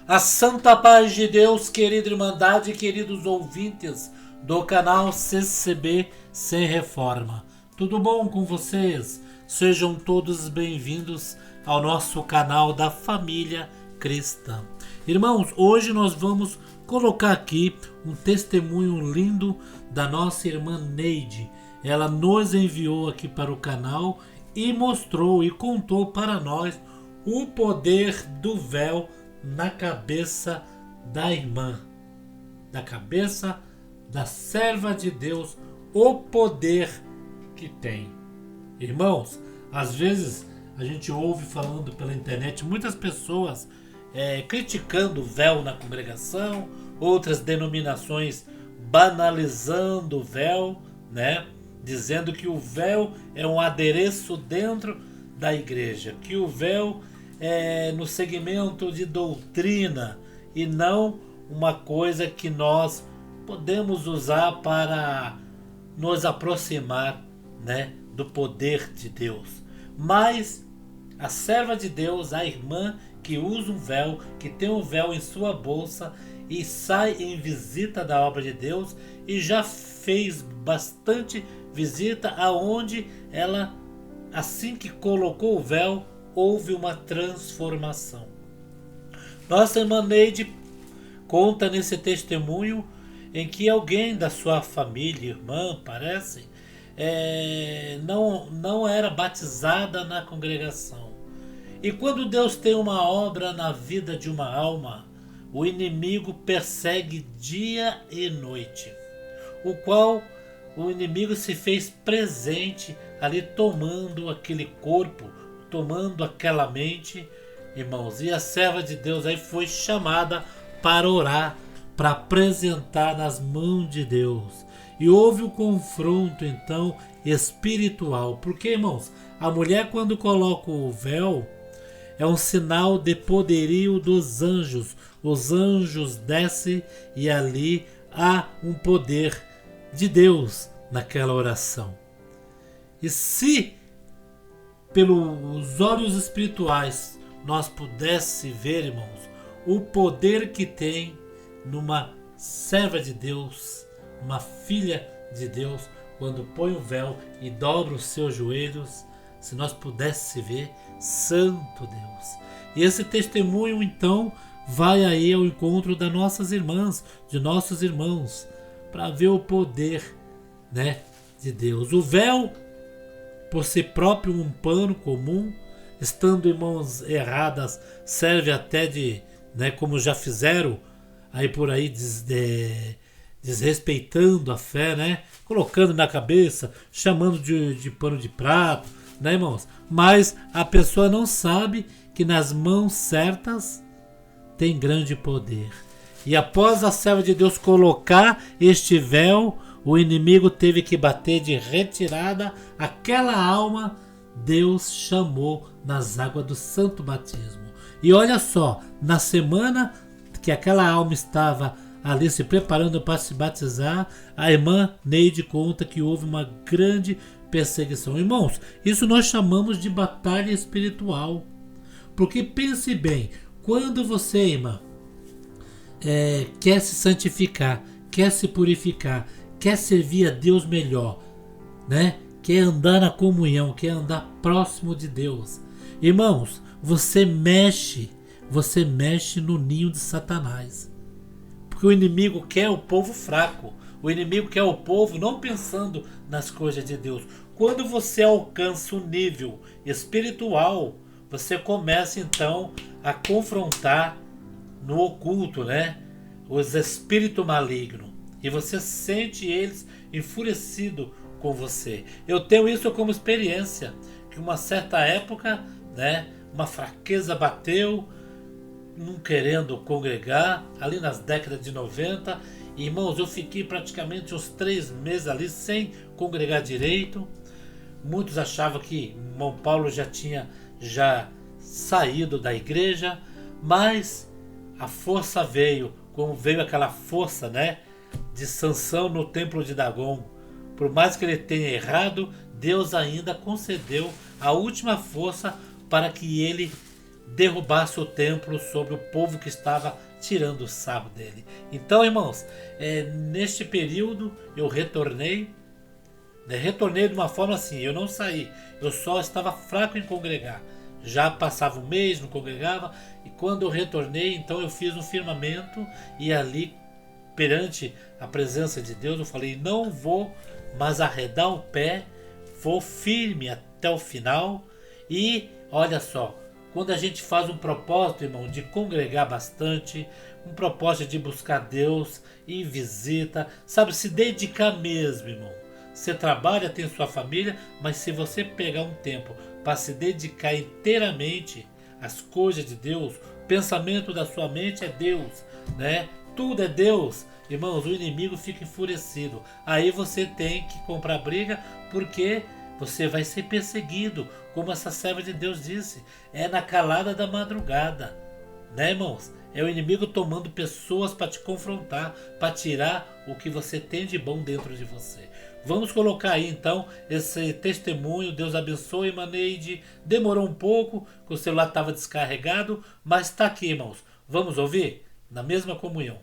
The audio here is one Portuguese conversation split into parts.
A santa paz de Deus, querida Irmandade, queridos ouvintes do canal CCB Sem Reforma. Tudo bom com vocês? Sejam todos bem-vindos ao nosso canal da família cristã. Irmãos, hoje nós vamos colocar aqui um testemunho lindo da nossa irmã Neide. Ela nos enviou aqui para o canal e mostrou e contou para nós o poder do véu na cabeça da irmã, da cabeça da serva de Deus, o poder que tem. Irmãos, às vezes a gente ouve falando pela internet muitas pessoas criticando o véu na congregação, outras denominações banalizando o véu, né? Dizendo que o véu é um adereço dentro da igreja, que o véu no segmento de doutrina e não uma coisa que nós podemos usar para nos aproximar, né, do poder de Deus. Mas a serva de Deus, a irmã que usa um véu, que tem um véu em sua bolsa e sai em visita da obra de Deus e já fez bastante visita aonde ela, assim que colocou o véu, houve uma transformação. Nossa irmã Neide conta nesse testemunho em que alguém da sua família, irmã, parece, não era batizada na congregação. E quando Deus tem uma obra na vida de uma alma, o inimigo persegue dia e noite, o qual o inimigo se fez presente ali, tomando aquele corpo, tomando aquela mente, irmãos. E a serva de Deus aí foi chamada para orar, para apresentar nas mãos de Deus. E houve um confronto então espiritual. Porque, irmãos, a mulher quando coloca o véu é um sinal de poderio dos anjos. Os anjos descem e ali há um poder de Deus naquela oração. E se pelos olhos espirituais nós pudesse ver, irmãos, o poder que tem numa serva de Deus, uma filha de Deus, quando põe o véu e dobra os seus joelhos, se nós pudesse ver, santo Deus. E esse testemunho então vai aí ao encontro das nossas irmãs, de nossos irmãos, para ver o poder, né, de Deus. O véu, por si próprio, um pano comum, estando em mãos erradas, serve até de, né, como já fizeram aí por aí, desrespeitando a fé, né, colocando na cabeça, chamando de pano de prato, né, irmãos? Mas a pessoa não sabe que nas mãos certas tem grande poder. E após a serva de Deus colocar este véu, o inimigo teve que bater de retirada aquela alma. Deus chamou nas águas do santo batismo. E olha só, na semana que aquela alma estava ali se preparando para se batizar, a irmã Neide conta que houve uma grande perseguição. Irmãos, isso nós chamamos de batalha espiritual. Porque pense bem, quando você, irmã, quer se santificar, quer se purificar, quer servir a Deus melhor, né? Quer andar na comunhão, quer andar próximo de Deus. Irmãos, você mexe no ninho de Satanás. Porque o inimigo quer o povo fraco. O inimigo quer o povo não pensando nas coisas de Deus. Quando você alcança o nível espiritual, você começa então a confrontar no oculto, né, os espíritos malignos. E você sente eles enfurecidos com você. Eu tenho isso como experiência, que uma certa época, né, uma fraqueza bateu, não querendo congregar, ali nas décadas de 90. E, irmãos, eu fiquei praticamente uns 3 meses ali sem congregar direito. Muitos achavam que irmão Paulo já tinha saído da igreja, mas a força veio, como veio aquela força, né, de Sansão no templo de Dagon. Por mais que ele tenha errado, Deus ainda concedeu a última força para que ele derrubasse o templo sobre o povo que estava tirando o sarro dele. Então, irmãos, neste período eu retornei, né? Retornei de uma forma assim, eu não saí, eu só estava fraco em congregar. Já passava um mês, não congregava, e quando eu retornei, então eu fiz um firmamento e ali, perante a presença de Deus, eu falei: não vou mais arredar o pé, vou firme até o final. E olha só, quando a gente faz um propósito, irmão, de congregar bastante, um propósito de buscar Deus, ir visita, sabe, se dedicar mesmo, irmão. Você trabalha, tem sua família, mas se você pegar um tempo para se dedicar inteiramente às coisas de Deus, o pensamento da sua mente é Deus, né? Tudo é Deus. Irmãos, o inimigo fica enfurecido. Aí você tem que comprar briga, porque você vai ser perseguido, como essa serva de Deus disse. É na calada da madrugada, né, irmãos? É o inimigo tomando pessoas para te confrontar, para tirar o que você tem de bom dentro de você. Vamos colocar aí então esse testemunho. Deus abençoe, Maneide. Demorou um pouco, que o celular estava descarregado, mas está aqui, irmãos. Vamos ouvir? Na mesma comunhão.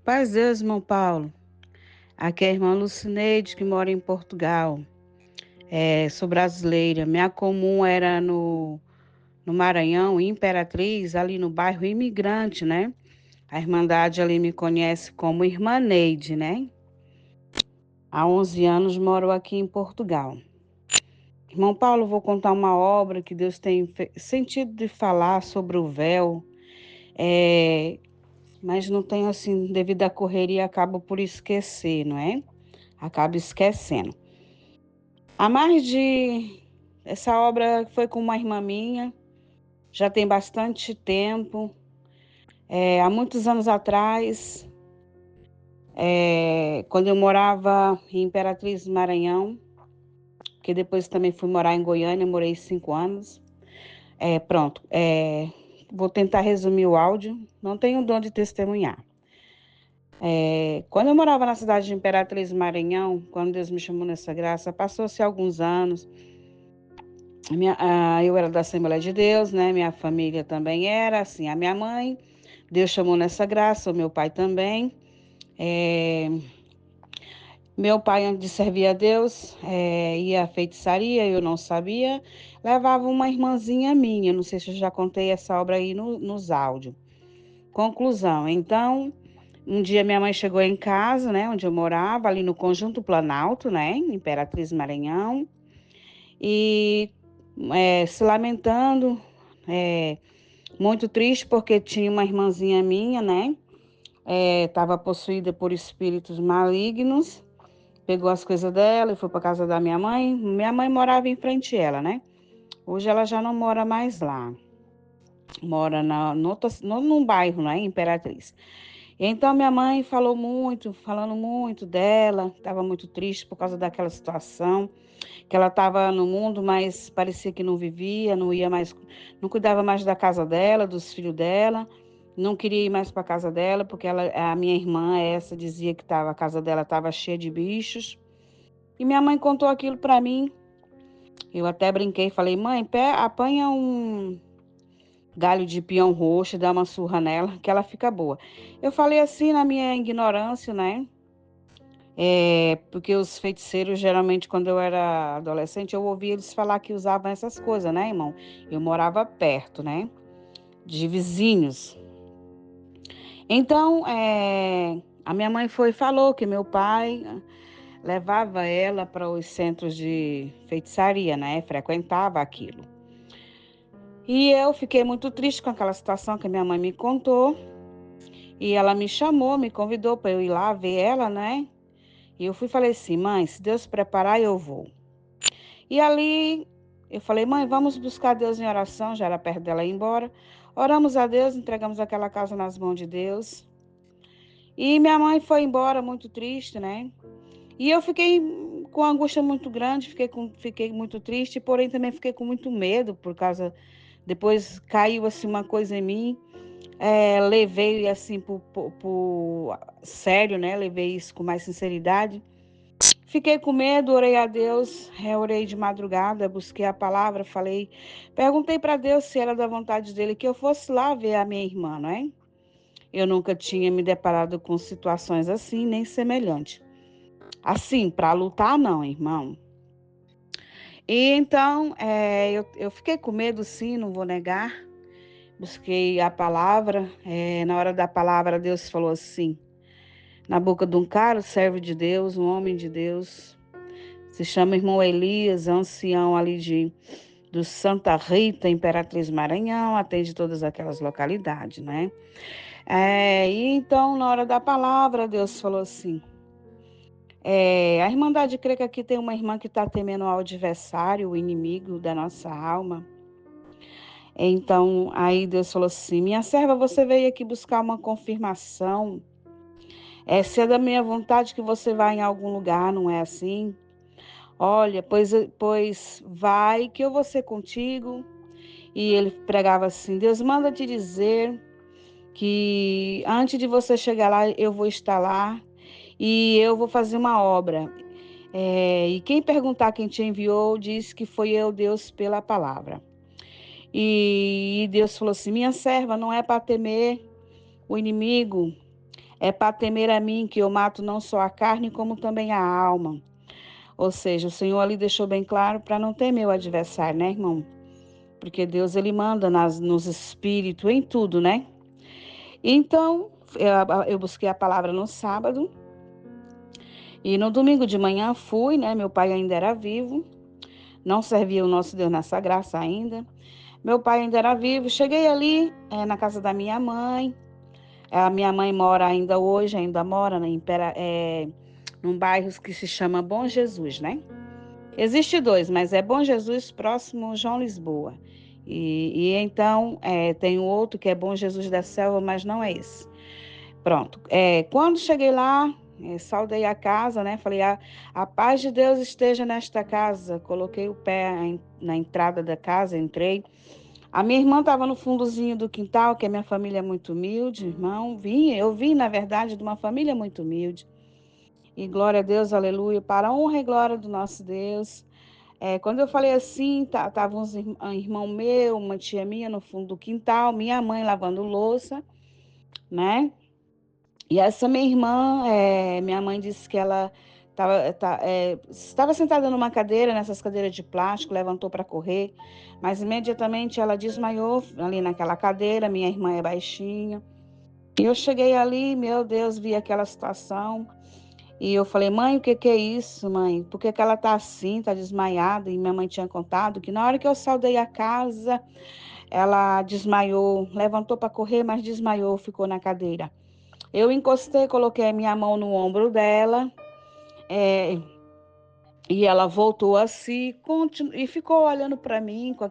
Paz Deus, irmão Paulo. Aqui é a irmã Lucineide, que mora em Portugal. Sou brasileira. Minha comum era no Maranhão, Imperatriz, ali no bairro Imigrante, né? A Irmandade ali me conhece como Irmã Neide, né? Há 11 anos moro aqui em Portugal. Irmão Paulo, vou contar uma obra que Deus tem sentido de falar sobre o véu, mas não tenho assim, devido à correria, acabo por esquecer, não é? Acabo esquecendo. Há mais de. Essa obra foi com uma irmã minha, já tem bastante tempo. Há muitos anos atrás, quando eu morava em Imperatriz do Maranhão, que depois também fui morar em Goiânia, morei 5 anos. Pronto, vou tentar resumir o áudio, não tenho dom de testemunhar. Quando eu morava na cidade de Imperatriz do Maranhão, quando Deus me chamou nessa graça, passou-se alguns anos. Eu era da Assembleia de Deus, né? Minha família também era, assim, a minha mãe, Deus chamou nessa graça, o meu pai também. É, Meu pai, antes de servir a Deus, ia à feitiçaria, eu não sabia, levava uma irmãzinha minha, não sei se eu já contei essa obra aí nos áudios. Conclusão, então, um dia minha mãe chegou em casa, né, onde eu morava, ali no Conjunto Planalto, né, Imperatriz Maranhão, e se lamentando, é, muito triste porque tinha uma irmãzinha minha, né? Estava possuída por espíritos malignos, pegou as coisas dela e foi para casa da minha mãe. Minha mãe morava em frente a ela, né? Hoje ela já não mora mais lá, mora num bairro, né? Imperatriz. Então minha mãe falou muito, falando muito dela, estava muito triste por causa daquela situação, que ela estava no mundo, mas parecia que não vivia, não ia mais, não cuidava mais da casa dela, dos filhos dela, não queria ir mais para a casa dela, porque a minha irmã, essa, dizia que a casa dela estava cheia de bichos. E minha mãe contou aquilo para mim. Eu até brinquei, falei: mãe, apanha um galho de pião roxo, dá uma surra nela, que ela fica boa. Eu falei assim na minha ignorância, né? Porque os feiticeiros, geralmente, quando eu era adolescente, eu ouvia eles falar que usavam essas coisas, né, irmão? Eu morava perto, né, de vizinhos. Então, a minha mãe falou que meu pai levava ela para os centros de feitiçaria, né, frequentava aquilo. E eu fiquei muito triste com aquela situação que minha mãe me contou. E ela me chamou, me convidou para eu ir lá ver ela, né? E eu fui e falei assim: mãe, se Deus preparar, eu vou. E ali eu falei: mãe, vamos buscar Deus em oração. Já era perto dela ir embora. Oramos a Deus, entregamos aquela casa nas mãos de Deus. E minha mãe foi embora muito triste, né? E eu fiquei com angústia muito grande, fiquei muito triste, porém também fiquei com muito medo, por causa. Depois caiu assim uma coisa em mim. Levei assim por sério, né? Levei isso com mais sinceridade. Fiquei com medo, orei a Deus, orei de madrugada, busquei a palavra, perguntei para Deus se era da vontade dele que eu fosse lá ver a minha irmã, não é? Eu nunca tinha me deparado com situações assim, nem semelhante. Assim, para lutar, não, irmão. E então, eu fiquei com medo, sim, não vou negar. Busquei a palavra. Na hora da palavra, Deus falou assim, na boca de um cara, servo de Deus, um homem de Deus. Se chama irmão Elias, ancião ali do Santa Rita, Imperatriz Maranhão, atende todas aquelas localidades, né? E então, na hora da palavra, Deus falou assim, a Irmandade crê que aqui tem uma irmã que está temendo o adversário, o inimigo da nossa alma. Então, aí Deus falou assim, minha serva, você veio aqui buscar uma confirmação. Se é da minha vontade que você vá em algum lugar, não é assim? Olha, pois vai que eu vou ser contigo. E ele pregava assim, Deus manda te dizer que antes de você chegar lá, eu vou estar lá e eu vou fazer uma obra. E quem perguntar quem te enviou, diz que foi eu, Deus, pela palavra. E Deus falou assim, minha serva, não é para temer o inimigo, é para temer a mim, que eu mato não só a carne, como também a alma. Ou seja, o Senhor ali deixou bem claro para não temer o adversário, né, irmão? Porque Deus, ele manda nos espíritos, em tudo, né? Então, eu busquei a palavra no sábado. E no domingo de manhã fui, né? Meu pai ainda era vivo. Não servia o nosso Deus nessa graça ainda. Meu pai ainda era vivo. Cheguei ali, na casa da minha mãe. A minha mãe mora ainda hoje, ainda mora num bairro que se chama Bom Jesus, né? Existe dois, mas é Bom Jesus próximo João Lisboa. E então tem o outro que é Bom Jesus da Selva, mas não é esse. Pronto. Quando cheguei lá, saudei a casa, né? Falei, a paz de Deus esteja nesta casa. Coloquei o pé na entrada da casa, entrei. A minha irmã estava no fundozinho do quintal, que a minha família é muito humilde, irmão. Eu vim, na verdade, de uma família muito humilde. E glória a Deus, aleluia, para a honra e glória do nosso Deus. Quando eu falei assim, tava um irmão meu, uma tia minha no fundo do quintal, minha mãe lavando louça, né? E essa minha irmã, minha mãe disse que ela estava sentada numa cadeira, nessas cadeiras de plástico, levantou para correr, mas imediatamente ela desmaiou ali naquela cadeira. Minha irmã é baixinha. E eu cheguei ali, meu Deus, vi aquela situação. E eu falei, mãe, o que que é isso, mãe? Por que que ela tá assim, tá desmaiada? E minha mãe tinha contado que na hora que eu saudei a casa, ela desmaiou, levantou para correr, mas desmaiou, ficou na cadeira. Eu encostei, coloquei a minha mão no ombro dela, é, e ela voltou assim, e ficou olhando para mim com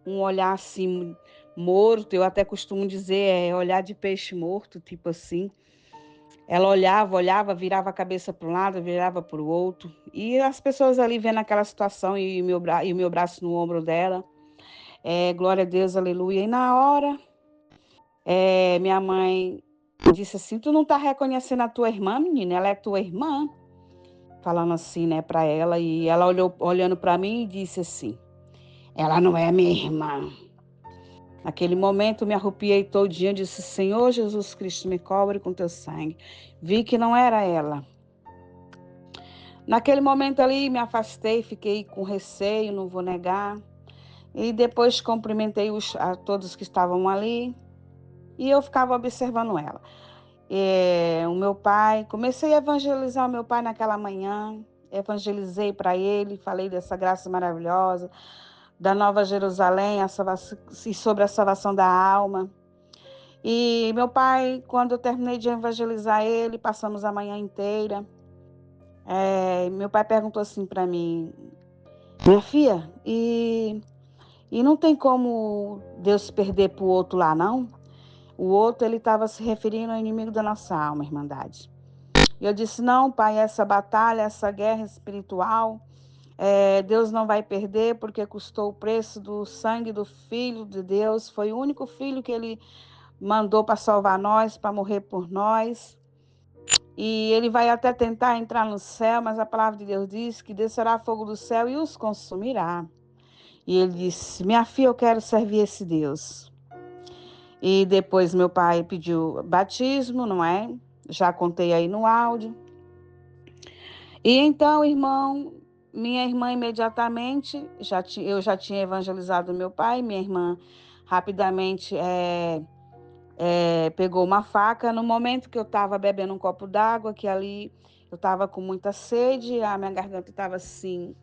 um olhar assim morto. Eu até costumo dizer, olhar de peixe morto, tipo assim. Ela olhava, virava a cabeça para um lado, virava para o outro. E as pessoas ali vendo aquela situação e o meu braço no ombro dela. Glória a Deus, aleluia. E na hora, minha mãe disse assim, tu não tá reconhecendo a tua irmã, menina? Ela é tua irmã. Falando assim, né, para ela. E ela olhando para mim e disse assim, ela não é minha irmã. Naquele momento, me arrupiei todinha e disse, Senhor Jesus Cristo, me cobre com teu sangue. Vi que não era ela. Naquele momento ali, me afastei, fiquei com receio, não vou negar. E depois cumprimentei a todos que estavam ali e eu ficava observando ela. O meu pai, comecei a evangelizar o meu pai naquela manhã, evangelizei para ele, falei dessa graça maravilhosa, da Nova Jerusalém, e sobre a salvação da alma. E meu pai, quando eu terminei de evangelizar ele, passamos a manhã inteira. Meu pai perguntou assim para mim, minha filha, e não tem como Deus perder para o outro lá, não? O outro, ele estava se referindo ao inimigo da nossa alma, irmandade. E eu disse, não, pai, essa batalha, essa guerra espiritual, Deus não vai perder, porque custou o preço do sangue do Filho de Deus. Foi o único Filho que ele mandou para salvar nós, para morrer por nós. e ele vai até tentar entrar no céu, mas a palavra de Deus diz que descerá fogo do céu e os consumirá. E ele disse: minha filha, eu quero servir esse Deus. E depois meu pai pediu batismo, não é? Já contei aí no áudio. E então, irmão, minha irmã imediatamente, eu já tinha evangelizado meu pai, minha irmã rapidamente pegou uma faca. No momento que eu estava bebendo um copo d'água, que ali eu estava com muita sede, a minha garganta estava assim,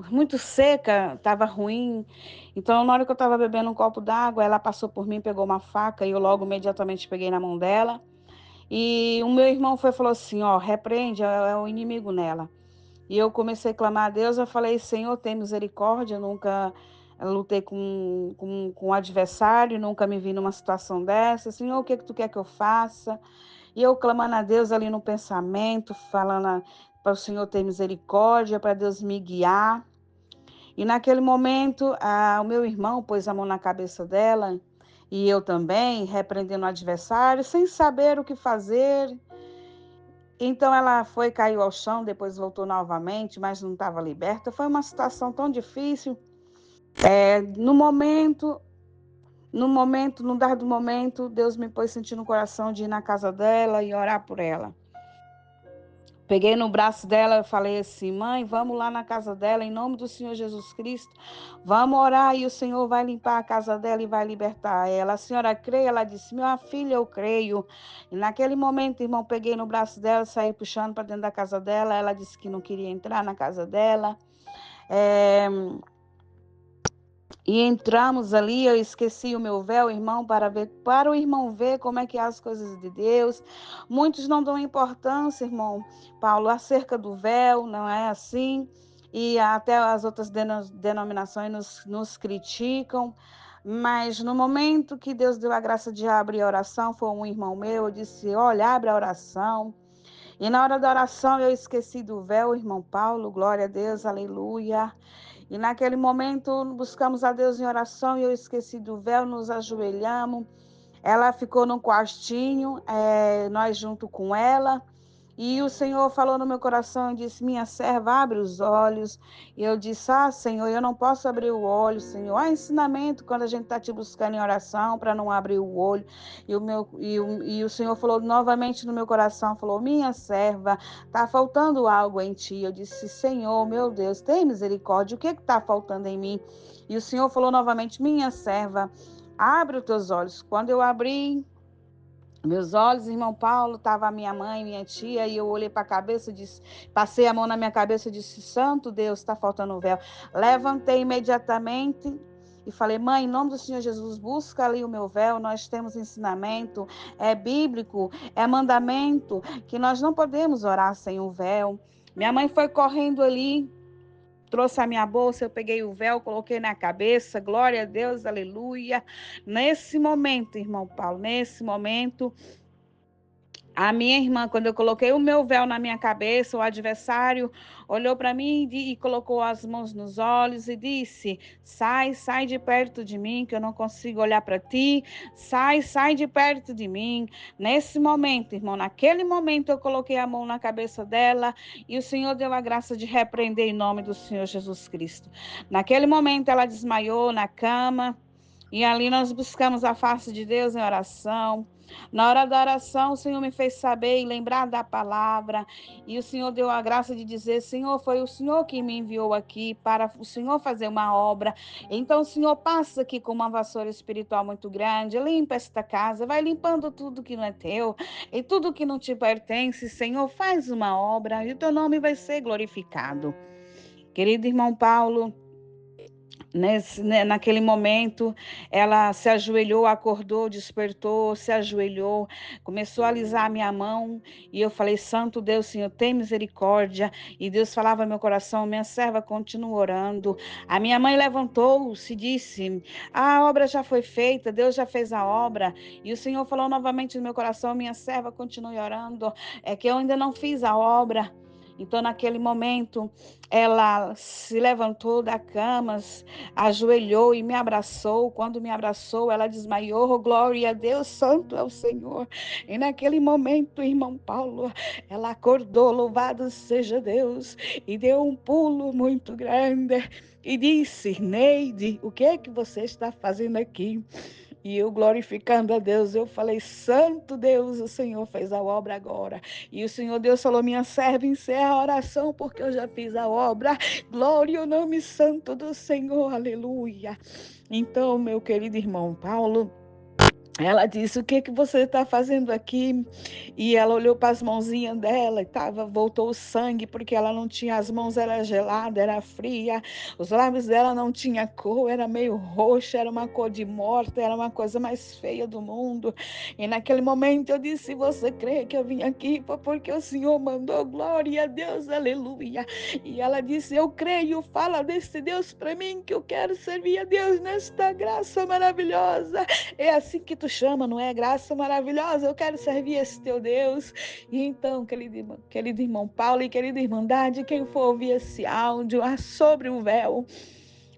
muito seca, estava ruim. Então, na hora que eu estava bebendo um copo d'água, ela passou por mim, pegou uma faca e eu logo imediatamente peguei na mão dela. E o meu irmão falou assim, ó, repreende, é o inimigo nela. E eu comecei a clamar a Deus, eu falei, Senhor, tem misericórdia, eu nunca lutei com um adversário, nunca me vi numa situação dessa. Senhor, o que tu quer que eu faça? E eu clamando a Deus ali no pensamento, falando para o Senhor ter misericórdia, para Deus me guiar. E naquele momento, o meu irmão pôs a mão na cabeça dela, e eu também, repreendendo o adversário, sem saber o que fazer. Então ela foi, caiu ao chão, depois voltou novamente, mas não estava liberta. Foi uma situação tão difícil. No dado momento, Deus me pôs sentir no coração de ir na casa dela e orar por ela. Peguei no braço dela e falei assim, mãe, vamos lá na casa dela, em nome do Senhor Jesus Cristo. Vamos orar e o Senhor vai limpar a casa dela e vai libertar ela. A senhora crê? Ela disse, minha filha, eu creio. E naquele momento, irmão, peguei no braço dela, saí puxando para dentro da casa dela. Ela disse que não queria entrar na casa dela. E entramos ali, eu esqueci o meu véu, irmão, para o irmão ver como é que é as coisas de Deus. Muitos não dão importância, irmão Paulo, acerca do véu, não é assim? E até as outras denominações nos criticam. Mas no momento que Deus deu a graça de abrir a oração, foi um irmão meu, eu disse, olha, abre a oração. E na hora da oração eu esqueci do véu, irmão Paulo, glória a Deus, aleluia. E naquele momento buscamos a Deus em oração e eu esqueci do véu, nos ajoelhamos. Ela ficou num quartinho, nós junto com ela. E o Senhor falou no meu coração e disse, minha serva, abre os olhos. E eu disse, Senhor, eu não posso abrir o olho, Senhor. Ensinamento quando a gente está te buscando em oração para não abrir o olho. E o Senhor falou novamente no meu coração, falou, minha serva, está faltando algo em ti. Eu disse, Senhor, meu Deus, tem misericórdia, o que está faltando em mim? E o Senhor falou novamente, minha serva, abre os teus olhos. Quando eu abri meus olhos, irmão Paulo, estava a minha mãe, minha tia, e eu olhei para a cabeça, disse, passei a mão na minha cabeça e disse, santo Deus, está faltando o véu. Levantei imediatamente e falei, mãe, em nome do Senhor Jesus, busca ali o meu véu, nós temos ensinamento, é bíblico, é mandamento, que nós não podemos orar sem o véu. Minha mãe foi correndo ali, trouxe a minha bolsa, eu peguei o véu, coloquei na cabeça, glória a Deus, aleluia. Nesse momento, irmão Paulo, nesse momento, a minha irmã, quando eu coloquei o meu véu na minha cabeça, o adversário olhou para mim e colocou as mãos nos olhos e disse, sai de perto de mim, que eu não consigo olhar para ti, sai de perto de mim. Nesse momento, irmão, naquele momento eu coloquei a mão na cabeça dela e o Senhor deu a graça de repreender em nome do Senhor Jesus Cristo. Naquele momento ela desmaiou na cama e ali nós buscamos a face de Deus em oração. Na hora da oração, o Senhor me fez saber e lembrar da palavra. E o Senhor deu a graça de dizer, Senhor, foi o Senhor que me enviou aqui para o Senhor fazer uma obra. Então, o Senhor passa aqui com uma vassoura espiritual muito grande, limpa esta casa, vai limpando tudo que não é teu e tudo que não te pertence. Senhor, faz uma obra e o teu nome vai ser glorificado. Querido irmão Paulo, naquele momento, ela se ajoelhou, acordou, despertou, se ajoelhou, começou a alisar a minha mão, e eu falei, santo Deus, Senhor, tem misericórdia, e Deus falava no meu coração, minha serva continua orando. A minha mãe levantou-se e disse, a obra já foi feita, Deus já fez a obra, e o Senhor falou novamente no meu coração, minha serva continue orando, é que eu ainda não fiz a obra. Então, naquele momento, ela se levantou da cama, ajoelhou e me abraçou. Quando me abraçou, ela desmaiou. Oh, glória a Deus, santo é o Senhor. E naquele momento, irmão Paulo, ela acordou, louvado seja Deus, e deu um pulo muito grande e disse: Neide, o que é que você está fazendo aqui? E eu glorificando a Deus, eu falei: Santo Deus, o Senhor fez a obra agora. E o Senhor Deus falou: minha serva, encerra a oração, porque eu já fiz a obra. Glória ao nome santo do Senhor, aleluia. Então, meu querido irmão Paulo, ela disse: o que que você está fazendo aqui? E ela olhou para as mãozinhas dela e voltou o sangue, porque ela não tinha, as mãos era gelada, era fria, os lábios dela não tinha cor, era meio roxa, era uma cor de morte, era uma coisa mais feia do mundo. E naquele momento eu disse: você crê que eu vim aqui porque o Senhor mandou? Glória a Deus, aleluia. E ela disse: eu creio, fala desse Deus para mim, que eu quero servir a Deus nesta graça maravilhosa. É assim que tu chama, não é? Graça maravilhosa, eu quero servir esse teu Deus. E então, querido irmão Paulo e querida irmandade, quem for ouvir esse áudio sobre o véu,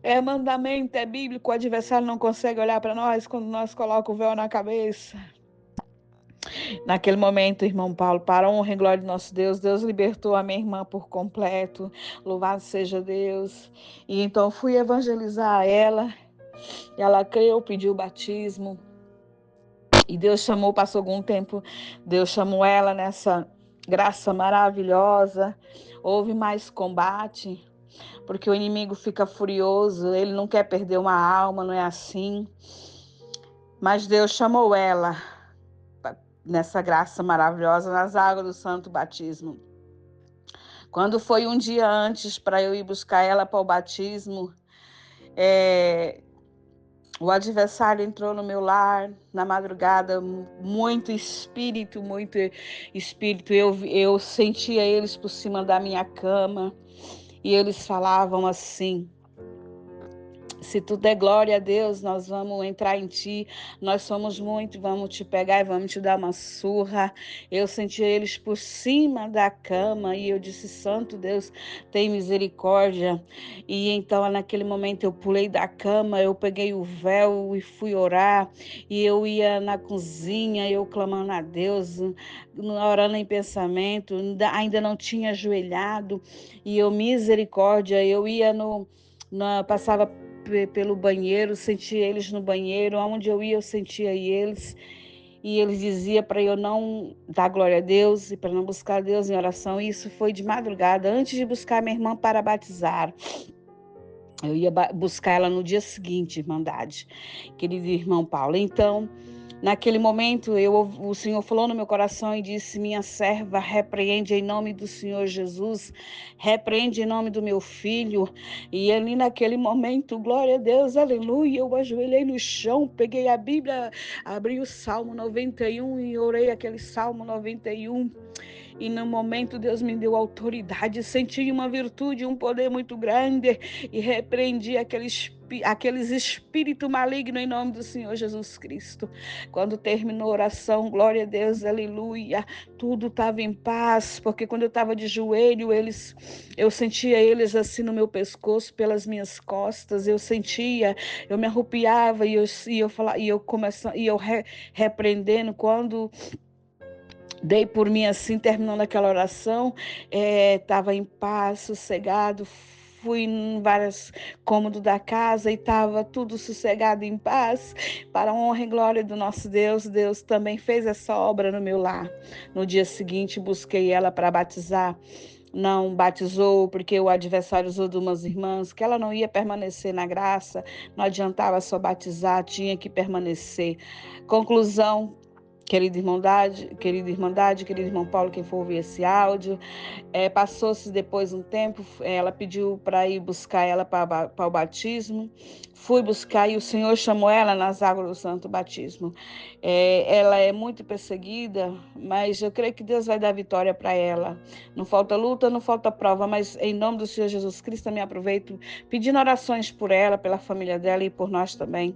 é mandamento, é bíblico, o adversário não consegue olhar para nós quando nós colocamos o véu na cabeça. Naquele momento, irmão Paulo, para a honra e glória de nosso Deus, Deus libertou a minha irmã por completo, louvado seja Deus. E então fui evangelizar ela creu, pediu o batismo. E Deus chamou, passou algum tempo, Deus chamou ela nessa graça maravilhosa. Houve mais combate, porque o inimigo fica furioso, ele não quer perder uma alma, não é assim? Mas Deus chamou ela nessa graça maravilhosa, nas águas do santo batismo. Quando foi um dia antes para eu ir buscar ela para o batismo, o adversário entrou no meu lar na madrugada, muito espírito. Eu sentia eles por cima da minha cama e eles falavam assim: se tu der glória a Deus, nós vamos entrar em ti. Nós somos muito, vamos te pegar e vamos te dar uma surra. Eu sentia eles por cima da cama e eu disse: Santo Deus, tem misericórdia. E então, naquele momento, eu pulei da cama, eu peguei o véu e fui orar. E eu ia na cozinha, eu clamando a Deus, orando em pensamento, ainda não tinha ajoelhado. E eu, misericórdia, eu ia passava pelo banheiro, sentia eles no banheiro, aonde eu ia eu sentia eles, e eles diziam para eu não dar glória a Deus e para não buscar Deus em oração. E isso foi de madrugada, antes de buscar minha irmã para batizar. Eu ia buscar ela no dia seguinte, irmandade, querido irmão Paulo. Então, naquele momento, o Senhor falou no meu coração e disse: minha serva, repreende em nome do Senhor Jesus, repreende em nome do meu filho. E ali naquele momento, glória a Deus, aleluia, eu ajoelhei no chão, peguei a Bíblia, abri o Salmo 91 e orei aquele Salmo 91. E no momento Deus me deu autoridade, senti uma virtude, um poder muito grande e repreendi aqueles espíritos malignos em nome do Senhor Jesus Cristo. Quando terminou a oração, glória a Deus, aleluia, tudo estava em paz, porque quando eu estava de joelho, eu sentia eles assim no meu pescoço, pelas minhas costas, eu me arrupiava e eu repreendendo. Quando dei por mim assim, terminando aquela oração, estava em paz, sossegado. Fui em vários cômodos da casa e estava tudo sossegado, em paz. Para a honra e glória do nosso Deus, Deus também fez essa obra no meu lar. No dia seguinte, busquei ela para batizar. Não batizou porque o adversário usou de umas irmãs que ela não ia permanecer na graça, não adiantava só batizar, tinha que permanecer. Conclusão, querida irmandade, querido irmão Paulo, quem for ouvir esse áudio, passou-se depois um tempo, ela pediu para ir buscar ela para o batismo, fui buscar e o Senhor chamou ela nas águas do santo batismo. Ela é muito perseguida, mas eu creio que Deus vai dar vitória para ela. Não falta luta, não falta prova, mas em nome do Senhor Jesus Cristo, eu me aproveito pedindo orações por ela, pela família dela e por nós também.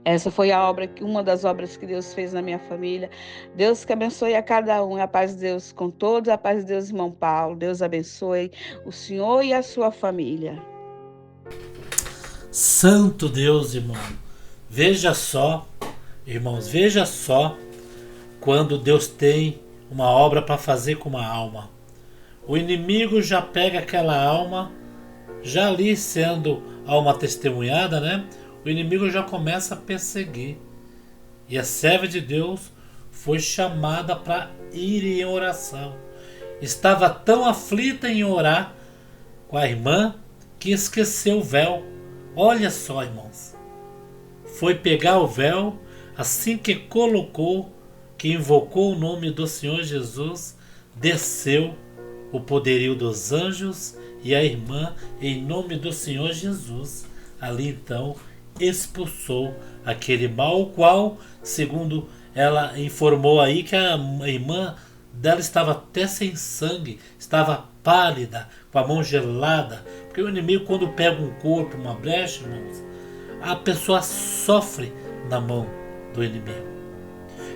Essa foi uma das obras que Deus fez na minha família. Deus que abençoe a cada um. A paz de Deus com todos. A paz de Deus, irmão Paulo. Deus abençoe o senhor e a sua família. Santo Deus, irmão. Veja só, irmãos, veja só quando Deus tem uma obra para fazer com uma alma. O inimigo já pega aquela alma, já ali sendo alma testemunhada, né? O inimigo já começa a perseguir. E a serva de Deus foi chamada para ir em oração. Estava tão aflita em orar com a irmã que esqueceu o véu. Olha só, irmãos. Foi pegar o véu, assim que colocou, que invocou o nome do Senhor Jesus, desceu o poderio dos anjos e a irmã, em nome do Senhor Jesus, ali então expulsou aquele mal, o qual, segundo ela informou aí, que a irmã dela estava até sem sangue, estava pálida, com a mão gelada, porque o inimigo, quando pega um corpo, uma brecha, irmãos, a pessoa sofre na mão do inimigo.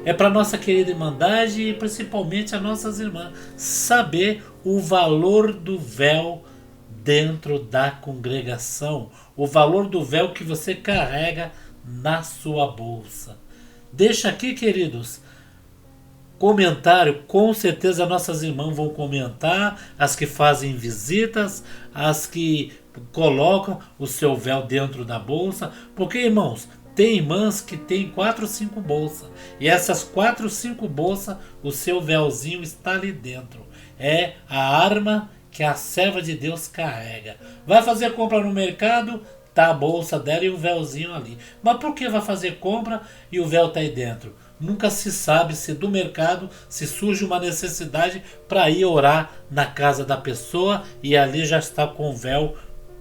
É para nossa querida Irmandade e principalmente a nossas irmãs saber o valor do véu dentro da congregação, o valor do véu que você carrega na sua bolsa. Deixa aqui, queridos, comentário, com certeza nossas irmãs vão comentar, as que fazem visitas, as que colocam o seu véu dentro da bolsa, porque, irmãos, tem irmãs que tem 4 ou 5 bolsas, e essas 4 ou 5 bolsas, o seu véuzinho está ali dentro. É a arma que a serva de Deus carrega. Vai fazer compra no mercado, tá a bolsa dela e o véuzinho ali. Mas por que vai fazer compra e o véu tá aí dentro? Nunca se sabe se do mercado se surge uma necessidade para ir orar na casa da pessoa e ali já está com o véu,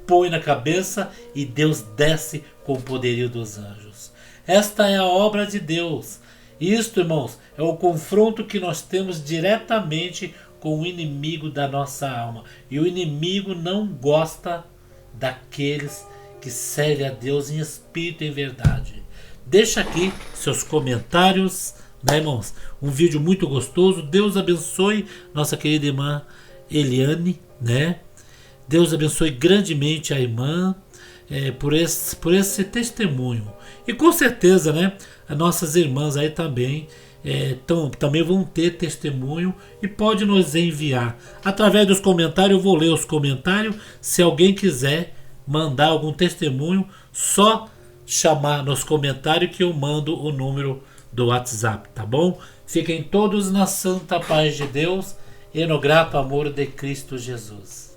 põe na cabeça e Deus desce com o poderio dos anjos. Esta é a obra de Deus. Isto, irmãos, é o confronto que nós temos diretamente com o inimigo da nossa alma. E o inimigo não gosta daqueles que servem a Deus em espírito e em verdade. Deixa aqui seus comentários, né, irmãos? Um vídeo muito gostoso. Deus abençoe nossa querida irmã Eliane, né? Deus abençoe grandemente a irmã por esse testemunho. E com certeza, né, as nossas irmãs aí também também vão ter testemunho e pode nos enviar através dos comentários. Eu vou ler os comentários. Se alguém quiser mandar algum testemunho, só chamar nos comentários que eu mando o número do WhatsApp, tá bom? Fiquem todos na santa paz de Deus e no grato amor de Cristo Jesus.